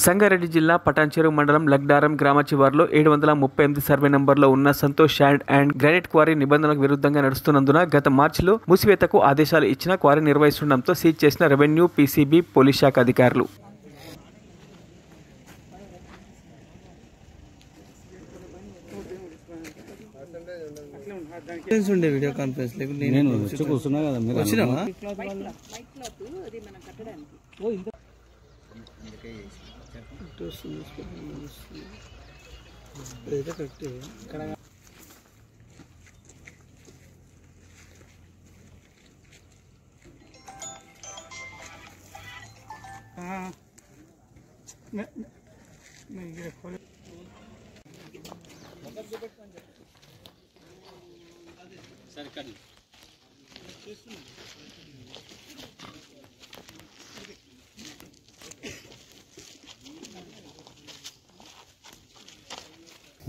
సంగారెడ్డి జిల్లా పటాన్చెరు మండలం లగ్డారం గ్రామ చివర్లో 738 సర్వే నంబర్లో ఉన్న Santosh sand and granite quarry నిబంధనలకు విరుద్ధంగా నడుస్తున్నందున గత మార్చిలో మూసివేతకు ఆదేశాలు ఇచ్చిన క్వారీ నిర్వహిస్తుండటంతో సీజ్ చేసిన రెవెన్యూ, పీసీబీ, పోలీస్ శాఖ అధికారులు. వీడియో కాన్ఫరెన్స్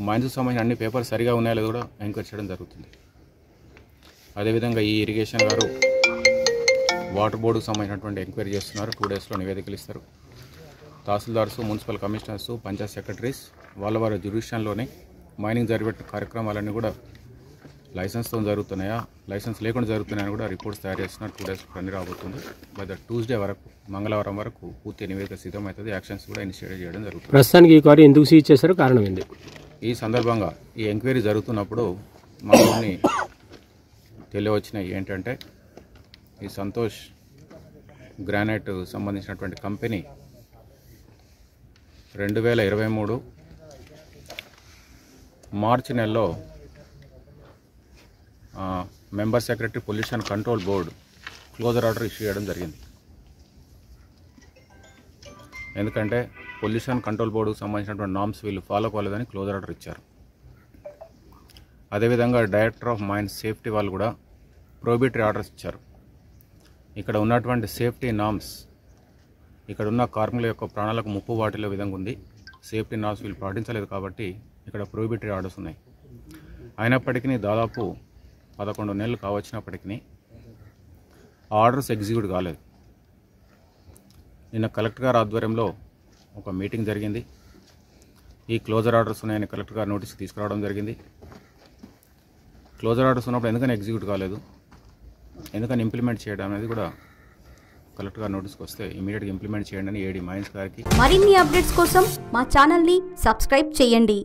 మైన్స్ సంబంధించిన అన్ని పేపర్స్ సరిగా ఉన్నాయో లేదో కూడా ఎంక్వైరీ చేయడం జరుగుతుంది. అదేవిధంగా ఈ ఇరిగేషన్ గారు వాటర్ బోర్డుకు సంబంధించినటువంటి ఎంక్వైరీ చేస్తున్నారు. 2 డేస్లో నివేదికలు ఇస్తారు. Tahsildars, municipal commissioners, Panchayat secretaries వాళ్ళ జ్యుడిషియన్లోనే మైనింగ్ జరిగే కార్యక్రమాలన్నీ కూడా లైసెన్స్తో జరుగుతున్నాయా, లైసెన్స్ లేకుండా జరుగుతున్నాయని కూడా రిపోర్ట్స్ తయారు చేస్తున్నారు. 2 డేస్ పని రాబోతుంది. బై ద ట్యూస్డే వరకు, మంగళవారం వరకు పూర్తి నివేదిక సిద్ధమవుతుంది. యాక్షన్స్ కూడా ఇనిషియేట్ చేయడం జరుగుతుంది. ప్రస్తుతానికి ఈ క్వారీ ఎందుకు సీజ్ చేశారో కారణం ఏంటి? ఈ సందర్భంగా ఈ ఎంక్వైరీ జరుగుతున్నప్పుడు మనల్ని తెలియవచ్చినాయి ఏంటంటే, ఈ సంతోష్ గ్రానైట్ సంబంధించినటువంటి కంపెనీ 2023 మార్చి నెలలో member secretary pollution control board closure order issue చేయడం జరిగింది. ఎందుకంటే పొల్యూషన్ కంట్రోల్ బోర్డుకు సంబంధించినటువంటి నామ్స్ వీళ్ళు ఫాలో కాలేదని క్లోజర్ ఆర్డర్ ఇచ్చారు. అదేవిధంగా డైరెక్టర్ ఆఫ్ మైన్స్ సేఫ్టీ వాళ్ళు కూడా ప్రోహిబిటరీ ఆర్డర్స్ ఇచ్చారు. ఇక్కడ ఉన్నటువంటి సేఫ్టీ నామ్స్, ఇక్కడ ఉన్న కార్మికుల యొక్క ప్రాణాలకు ముప్పు వాటిల్లో విధంగా ఉంది. సేఫ్టీ నామ్స్ వీళ్ళు పాటించలేదు కాబట్టి ఇక్కడ ప్రోహిబిటరీ ఆర్డర్స్ ఉన్నాయి. అయినప్పటికీ దాదాపు 11 నెలలు కావచ్చినప్పటికీ ఆర్డర్స్ ఎగ్జిక్యూట్ కాలేదు. నిన్న కలెక్టర్ గారి ఆధ్వర్యంలో ఒక మీటింగ్ జరిగింది. ఈ క్లోజర్ ఆర్డర్స్ ఉన్నాయని కలెక్టర్ గారు నోటీస్కి తీసుకురావడం జరిగింది. క్లోజర్ ఆర్డర్స్ ఉన్నప్పుడు ఎందుకని ఎగ్జిక్యూట్ కాలేదు, ఎందుకని ఇంప్లిమెంట్ చేయడం అనేది కూడా కలెక్టర్ గారు నోటీస్కి వస్తే ఇమీడియట్గా ఇంప్లిమెంట్ చేయండి అని ఏడీ మైన్స్ గారికి. మరిన్ని అప్డేట్స్ కోసం మా ఛానల్ని సబ్స్క్రైబ్ చేయండి.